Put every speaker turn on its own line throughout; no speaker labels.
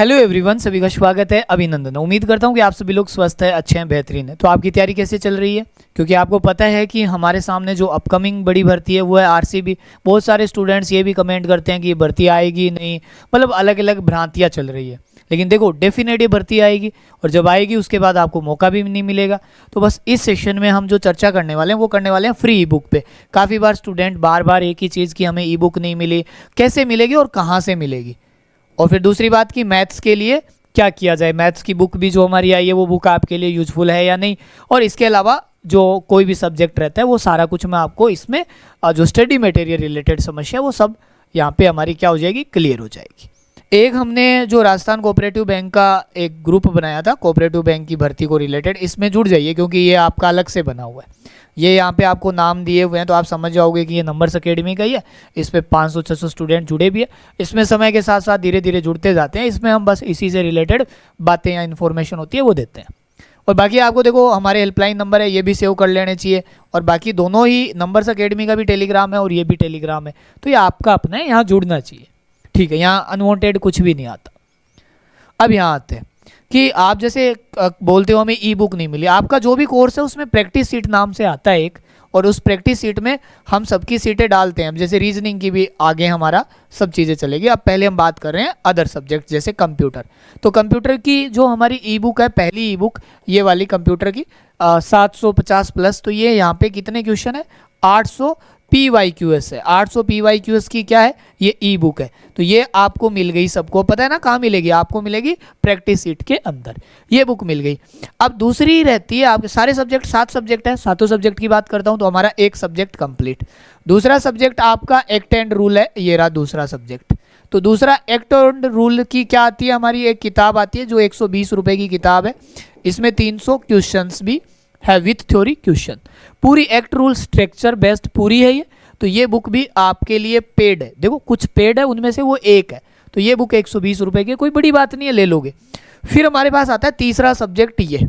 Hello everyone, सभी का स्वागत है। अभिनंदन। उम्मीद करता हूँ कि आप सभी लोग स्वस्थ हैं, अच्छे हैं, बेहतरीन है। तो आपकी तैयारी कैसे चल रही है? क्योंकि आपको पता है कि हमारे सामने जो अपकमिंग बड़ी भर्ती है वो है आरसीबी। बहुत सारे स्टूडेंट्स ये भी कमेंट करते हैं कि ये भर्ती आएगी नहीं, मतलब अलग अलग भ्रांतियाँ चल रही है। लेकिन देखो, डेफिनेट ये भर्ती आएगी, और जब आएगी उसके बाद आपको मौका भी नहीं मिलेगा। तो बस इस सेशन में हम जो चर्चा करने वाले हैं वो करने वाले हैं फ्री ई बुक पे। काफ़ी बार स्टूडेंट बार बार एक ही चीज़ की हमें ई बुक नहीं मिली, कैसे मिलेगी और कहाँ से मिलेगी। और फिर दूसरी बात कि मैथ्स के लिए क्या किया जाए, मैथ्स की बुक भी जो हमारी आई है वो बुक आपके लिए यूजफुल है या नहीं। और इसके अलावा जो कोई भी सब्जेक्ट रहता है वो सारा कुछ मैं आपको इसमें जो स्टडी मटेरियल रिलेटेड समस्या वो सब यहाँ पे हमारी क्या हो जाएगी, क्लियर हो जाएगी। एक हमने जो राजस्थान कोऑपरेटिव बैंक का एक ग्रुप बनाया था कोऑपरेटिव बैंक की भर्ती को रिलेटेड, इसमें जुड़ जाइए क्योंकि ये आपका अलग से बना हुआ है। ये यहाँ पे आपको नाम दिए हुए हैं तो आप समझ जाओगे कि ये नंबर्स अकेडमी का ही है। इस पे 500-600 स्टूडेंट जुड़े भी है। इसमें समय के साथ साथ धीरे धीरे जुड़ते जाते हैं। इसमें हम बस इसी से रिलेटेड बातें या इन्फॉर्मेशन होती है वो देते हैं। और बाकी आपको देखो हमारे हेल्पलाइन नंबर है, ये भी सेव कर लेने चाहिए। और बाकी दोनों ही नंबर्स अकेडमी का भी टेलीग्राम है और ये भी टेलीग्राम है, तो ये आपका अपना है, यहाँ जुड़ना चाहिए। ठीक है, यहाँ अनवांटेड कुछ भी नहीं आता। अब यहाँ आते हैं कि आप जैसे बोलते हो हमें ई बुक नहीं मिली। आपका जो भी कोर्स है उसमें प्रैक्टिस सीट नाम से आता है एक, और उस प्रैक्टिस सीट में हम सबकी सीटें डालते हैं। जैसे रीजनिंग की भी आगे हमारा सब चीज़ें चलेगी। अब पहले हम बात कर रहे हैं अदर सब्जेक्ट जैसे कंप्यूटर। तो कंप्यूटर की जो हमारी ई बुक है, पहली ई बुक ये वाली कंप्यूटर की 750 प्लस। तो ये यहाँ पे कितने क्वेश्चन है, 800 PYQS है। 800 PYQS की क्या है, ये ई बुक है। तो ये आपको मिल गई, सबको पता है ना कहाँ मिलेगी, आपको मिलेगी प्रैक्टिस सीट के अंदर, ये बुक मिल गई। अब दूसरी रहती है आपके सारे सब्जेक्ट, 7 सब्जेक्ट है, सातों सब्जेक्ट की बात करता हूँ तो हमारा एक सब्जेक्ट कंप्लीट। दूसरा सब्जेक्ट आपका एक्ट एंड रूल है, ये रहा दूसरा सब्जेक्ट। तो दूसरा एक्ट एंड रूल की क्या आती है, हमारी एक किताब आती है जो 120 रुपये की किताब है। इसमें 300 क्वेश्चंस भी है विथ थ्योरी क्वेश्चन। पूरी एक्ट रूल स्ट्रक्चर बेस्ड पूरी है ये। तो ये बुक भी आपके लिए पेड है। देखो कुछ पेड है, उनमें से वो एक है। तो ये बुक 120 रुपये की, कोई बड़ी बात नहीं है, ले लोगे। फिर हमारे पास आता है तीसरा सब्जेक्ट ये।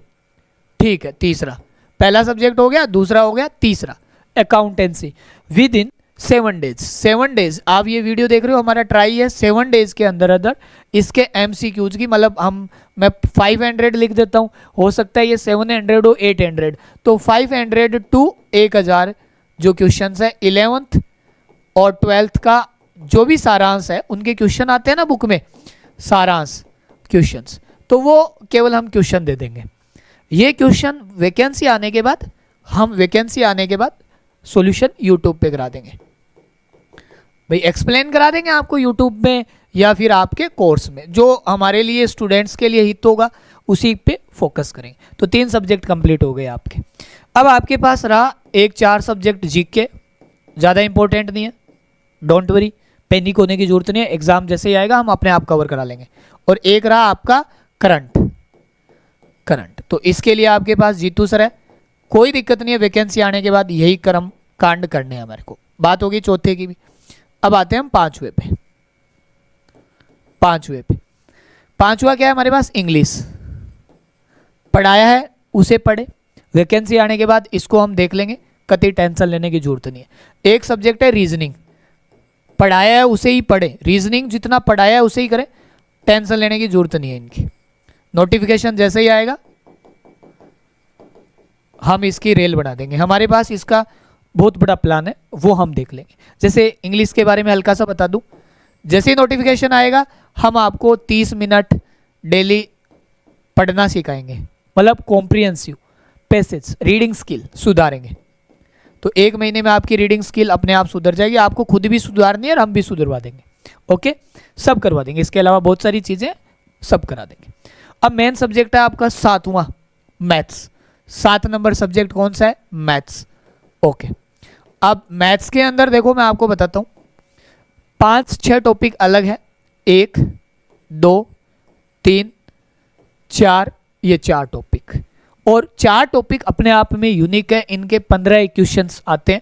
ठीक है, तीसरा, पहला सब्जेक्ट हो गया, दूसरा हो गया, तीसरा accountancy with in 7 days. 7 days आप ये वीडियो देख रहे हो, हमारा ट्राई है 7 डेज के अंदर अंदर इसके MCQs की, मतलब मैं 500 लिख देता हूँ, हो सकता है ये 700 हो 800। तो 500 to 1000 जो क्वेश्चंस है 11th और 12th का जो भी सारांश है उनके क्वेश्चन आते हैं ना बुक में, सारांश क्वेश्चंस, तो वो केवल हम क्वेश्चन दे देंगे। ये क्वेश्चन वैकेंसी आने के बाद हम सॉल्यूशन यूट्यूब पे करा देंगे भाई, एक्सप्लेन करा देंगे आपको यूट्यूब में या फिर आपके कोर्स में, जो हमारे लिए स्टूडेंट्स के लिए हित होगा उसी पे फोकस करेंगे। तो 3 सब्जेक्ट कंप्लीट हो गए आपके। अब आपके पास रहा एक 4 सब्जेक्ट जीके, ज़्यादा इंपॉर्टेंट नहीं है, डोंट वरी, पैनिक होने की जरूरत नहीं है, एग्जाम जैसे ही आएगा हम अपने आप कवर करा लेंगे। और एक रहा आपका करंट। तो इसके लिए आपके पास जीतू सर है, कोई दिक्कत नहीं है, वैकेंसी आने के बाद यही कर्म कांड करने हैं हमारे को। बात होगी चौथे की भी। अब आते हैं हम पांचवे पे। पांचवा क्या है हमारे पास, इंग्लिश पढ़ाया है उसे पढ़े, वैकेंसी आने के बाद इसको हम देख लेंगे, कतई टेंशन लेने की जरूरत नहीं है। एक सब्जेक्ट है रीजनिंग, पढ़ाया है उसे ही पढ़े, रीजनिंग जितना पढ़ाया है उसे ही करें, टेंशन लेने की जरूरत नहीं है इनकी। नोटिफिकेशन जैसे ही आएगा हम इसकी रेल बना देंगे। हमारे पास इसका बहुत बड़ा प्लान है, वो हम देख लेंगे। जैसे इंग्लिश के बारे में हल्का सा बता दूं, जैसे ही नोटिफिकेशन आएगा हम आपको 30 मिनट डेली पढ़ना सिखाएंगे, मतलब कॉम्प्रिहेंसिव पैसेज रीडिंग स्किल सुधारेंगे। तो 1 महीने में आपकी रीडिंग स्किल अपने आप सुधर जाएगी। आपको खुद भी सुधारनी है और हम भी सुधरवा देंगे। ओके, सब करवा देंगे। इसके अलावा बहुत सारी चीज़ें सब करा देंगे। अब मेन सब्जेक्ट है आपका 7वां, मैथ्स। 7 नंबर सब्जेक्ट कौन सा है, मैथ्स। ओके, अब मैथ्स के अंदर देखो मैं आपको बताता हूँ, 5-6 टॉपिक अलग है, 1 2 3 4, ये 4 टॉपिक, और 4 टॉपिक अपने आप में यूनिक है। इनके 15 क्वेश्चंस आते हैं।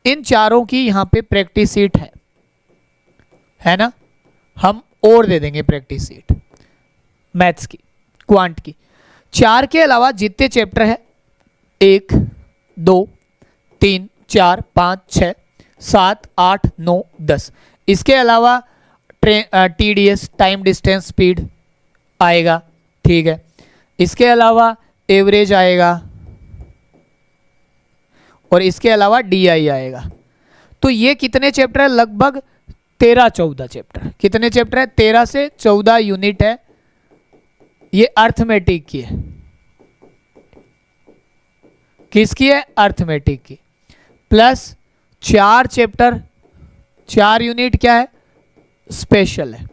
इन चारों की यहाँ पे प्रैक्टिस सीट है ना, हम और दे देंगे प्रैक्टिस सीट मैथ्स की, क्वांट की। 4 के अलावा जितने चैप्टर है 1 2 3 4 5 6 7 8 9 10, इसके अलावा TDS टाइम डिस्टेंस स्पीड आएगा, ठीक है। इसके अलावा एवरेज आएगा और इसके अलावा डीआई आएगा। तो ये कितने चैप्टर है? लगभग 13-14 चैप्टर। कितने चैप्टर है? 13 से 14 यूनिट है। ये अर्थमेटिक की है। किसकी है? अर्थमेटिक की। प्लस 4 चैप्टर, 4 यूनिट क्या है? स्पेशल है।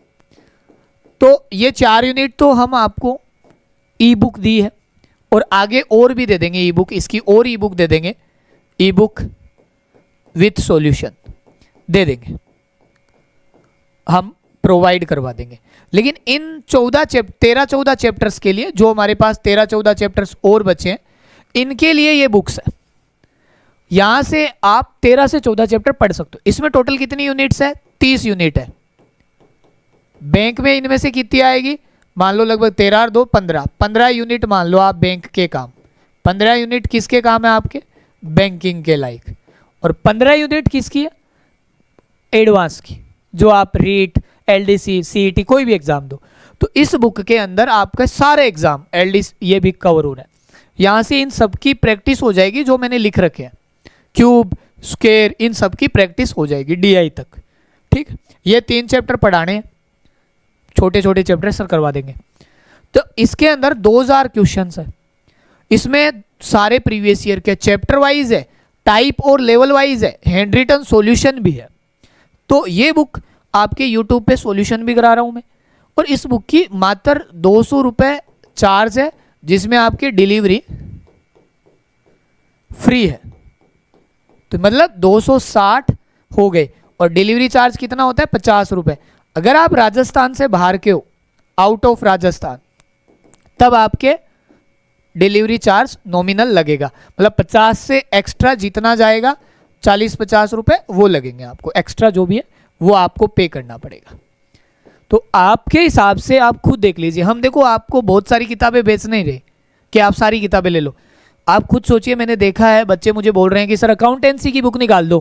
तो ये 4 यूनिट तो हम आपको ई बुक दी है और आगे और भी दे देंगे ई बुक, इसकी और ई बुक दे देंगे, ई बुक विथ सॉल्यूशन दे देंगे, हम प्रोवाइड करवा देंगे। लेकिन इन 13-14 चैप्टर्स के लिए, जो हमारे पास 13-14 चैप्टर्स और बचे हैं, इनके लिए ये बुक्स है। यहां से आप 13 से 14 चैप्टर पढ़ सकते हो। इसमें टोटल कितनी यूनिट्स है? 30 यूनिट है। बैंक में इनमें से कितनी आएगी? मान लो लगभग 13 और 2 15 यूनिट मान लो आप बैंक के काम। 15 यूनिट किसके काम है? आपके बैंकिंग के लायक। और 15 यूनिट किसकी है? एडवांस की, जो आप रीट, एलडीसी, सीईटी कोई भी एग्जाम दो। तो इस बुक के अंदर आपके सारे एग्जाम एलडीसी ये भी कवर हो रहा है। यहां से इन सब की प्रैक्टिस हो जाएगी, जो मैंने लिख रखे हैं, क्यूब, स्क्वायर, इन सब की प्रैक्टिस हो जाएगी डीआई तक, ठीक। ये 3 चैप्टर पढ़ाने हैं, छोटे छोटे चैप्टर सर करवा देंगे। तो इसके अंदर 2000 क्वेश्चंस है। इसमें सारे प्रीवियस ईयर के चैप्टर वाइज है, टाइप और लेवल वाइज है, हैंड रिटन सॉल्यूशन भी है। तो ये बुक आपके यूट्यूब पे सॉल्यूशन भी करा रहा हूं मैं। और इस बुक की मात्र 200 रुपये चार्ज है, जिसमें आपकी डिलीवरी फ्री है। तो मतलब 260 हो गए। और डिलीवरी चार्ज कितना होता है? 50 रुपये। अगर आप राजस्थान से बाहर के हो, आउट ऑफ राजस्थान, तब आपके डिलीवरी चार्ज नॉमिनल लगेगा। मतलब 50 से एक्स्ट्रा जितना जाएगा, 40-50 रुपये वो लगेंगे आपको, एक्स्ट्रा जो भी है वो आपको पे करना पड़ेगा। तो आपके हिसाब से आप खुद देख लीजिए। हम देखो आपको बहुत सारी किताबें बेच नहीं रहे कि आप सारी किताबें ले लो। आप खुद सोचिए, मैंने देखा है बच्चे मुझे बोल रहे हैं कि सर अकाउंटेंसी की बुक निकाल दो।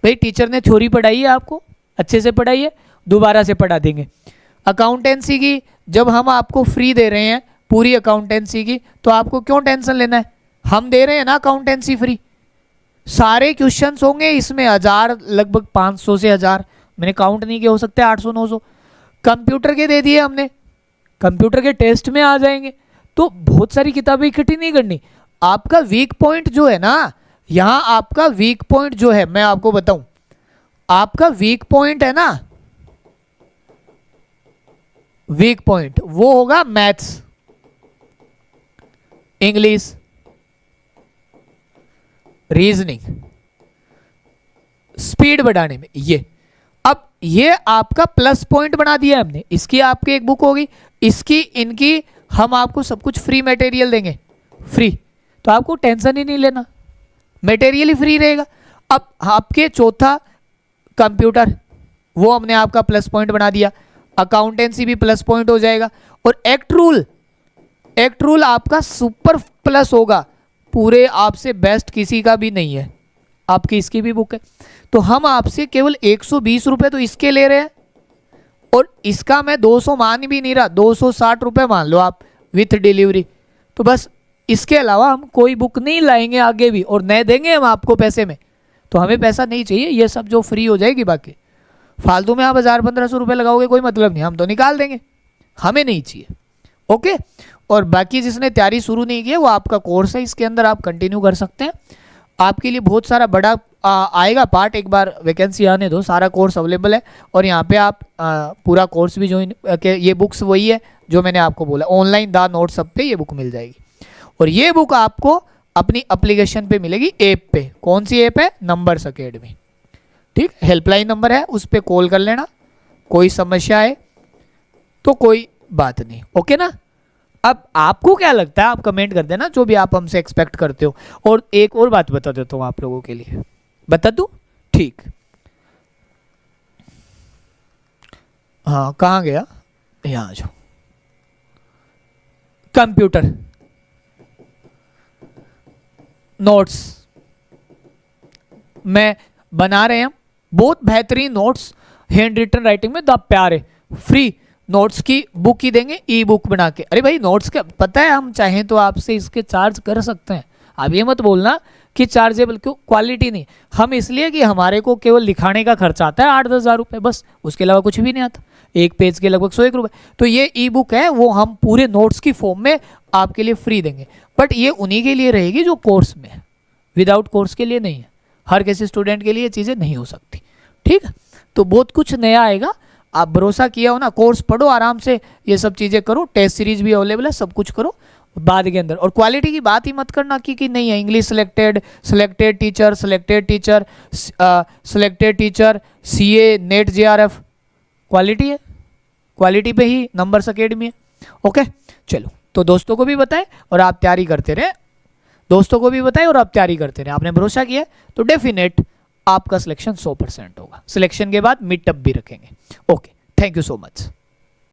भाई टीचर ने थ्योरी पढ़ाई है, आपको अच्छे से पढ़ाई है, दोबारा से पढ़ा देंगे। अकाउंटेंसी की जब हम आपको फ्री दे रहे हैं पूरी अकाउंटेंसी की, तो आपको क्यों टेंशन लेना है? हम दे रहे हैं ना अकाउंटेंसी फ्री। सारे क्वेश्चंस होंगे इसमें 1000, लगभग 500 से 1000, मैंने काउंट नहीं किया, हो सकता है 800-900। कंप्यूटर के दे दिए हमने, कंप्यूटर के टेस्ट में आ जाएंगे। तो बहुत सारी किताबें इकट्ठी नहीं करनी। आपका वीक पॉइंट जो है ना, यहां आपका वीक पॉइंट जो है, मैं आपको बताऊं, आपका वीक पॉइंट है ना, वीक पॉइंट वो होगा मैथ्स, इंग्लिश, रीजनिंग, स्पीड बढ़ाने में ये। अब ये आपका प्लस पॉइंट बना दिया हमने। इसकी आपकी एक बुक होगी, इसकी इनकी हम आपको सब कुछ फ्री मटेरियल देंगे, फ्री। तो आपको टेंशन ही नहीं लेना, मटेरियल ही फ्री रहेगा। अब आपके चौथा कंप्यूटर, वो हमने आपका प्लस पॉइंट बना दिया। अकाउंटेंसी भी प्लस पॉइंट हो जाएगा। और एक्ट रूल आपका सुपर प्लस होगा, पूरे आपसे बेस्ट किसी का भी नहीं है। आपकी इसकी भी बुक है। तो हम आपसे केवल 120 रुपये तो इसके ले रहे हैं, और इसका मैं 200 मान भी नहीं रहा, 260 रुपये मान लो आप विथ डिलीवरी। तो बस इसके अलावा हम कोई बुक नहीं लाएंगे आगे भी, और नए देंगे हम आपको पैसे में। तो हमें पैसा नहीं चाहिए, ये सब जो फ्री हो जाएगी। बाकी फालतू में आप 1000-1500 रुपये लगाओगे, कोई मतलब नहीं, हम तो निकाल देंगे, हमें नहीं चाहिए। ओके। और बाकी जिसने तैयारी शुरू नहीं की है, वो आपका कोर्स है, इसके अंदर आप कंटिन्यू कर सकते हैं। आपके लिए बहुत सारा बड़ा आएगा पार्ट, एक बार वैकेंसी आने दो, सारा कोर्स अवेलेबल है। और यहाँ पे आप पूरा कोर्स भी ज्वाइन के, ये बुक्स वही है जो मैंने आपको बोला, ऑनलाइन दा नोट सब पे ये बुक मिल जाएगी। और ये बुक आपको अपनी एप्लीकेशन पे मिलेगी, ऐप पे। कौन सी ऐप है? नंबर्स अकेडमी, ठीक। हेल्पलाइन नंबर है, उस पर कॉल कर लेना, कोई समस्या है तो कोई बात नहीं। ओके ना। अब आपको क्या लगता है, आप कमेंट कर देना, जो भी आप हमसे एक्सपेक्ट करते हो। और एक और बात बता देता हूँ आप लोगों के लिए, बता दूं? ठीक, हाँ कहाँ गया, यहाँ जो कंप्यूटर नोट्स में बना रहे हैं, बहुत बेहतरीन नोट्स हैंड रिटन राइटिंग में, द प्यारे फ्री नोट्स की बुक ही देंगे, ई बुक बना के। अरे भाई नोट्स का पता है, हम चाहें तो आपसे इसके चार्ज कर सकते हैं। आप ये मत बोलना कि चार्जेबल, क्यों, क्वालिटी नहीं। हम इसलिए कि हमारे को केवल लिखाने का खर्चा आता है 8-10 हज़ार रुपये, बस उसके अलावा कुछ भी नहीं आता। एक पेज के लगभग 101 रुपये। तो ये ई बुक है वो हम पूरे नोट्स की फॉर्म में आपके लिए फ्री देंगे, बट ये उन्हीं के लिए रहेगी जो कोर्स में है, विदाउट कोर्स के लिए नहीं है। हर किसी स्टूडेंट के लिए ये चीज़ें नहीं हो सकती, ठीक है। तो बहुत कुछ नया आएगा, आप भरोसा किया हो ना, कोर्स पढ़ो आराम से, ये सब चीज़ें करो, टेस्ट सीरीज भी अवेलेबल है, सब कुछ करो बाद के अंदर। और क्वालिटी की बात ही मत करना कि नहीं है, English selected teacher, selected teacher, CA, net, JRF, quality है, क्वालिटी पे ही नंबर्स अकेडमी है। ओके चलो, तो दोस्तों को भी बताएं और आप तैयारी करते रहें, दोस्तों को भी बताएं और आप तैयारी करते रहें। आपने भरोसा किया तो डेफिनेट आपका सिलेक्शन 100% होगा। सिलेक्शन के बाद मिड टर्म भी रखेंगे। Okay, thank you so much.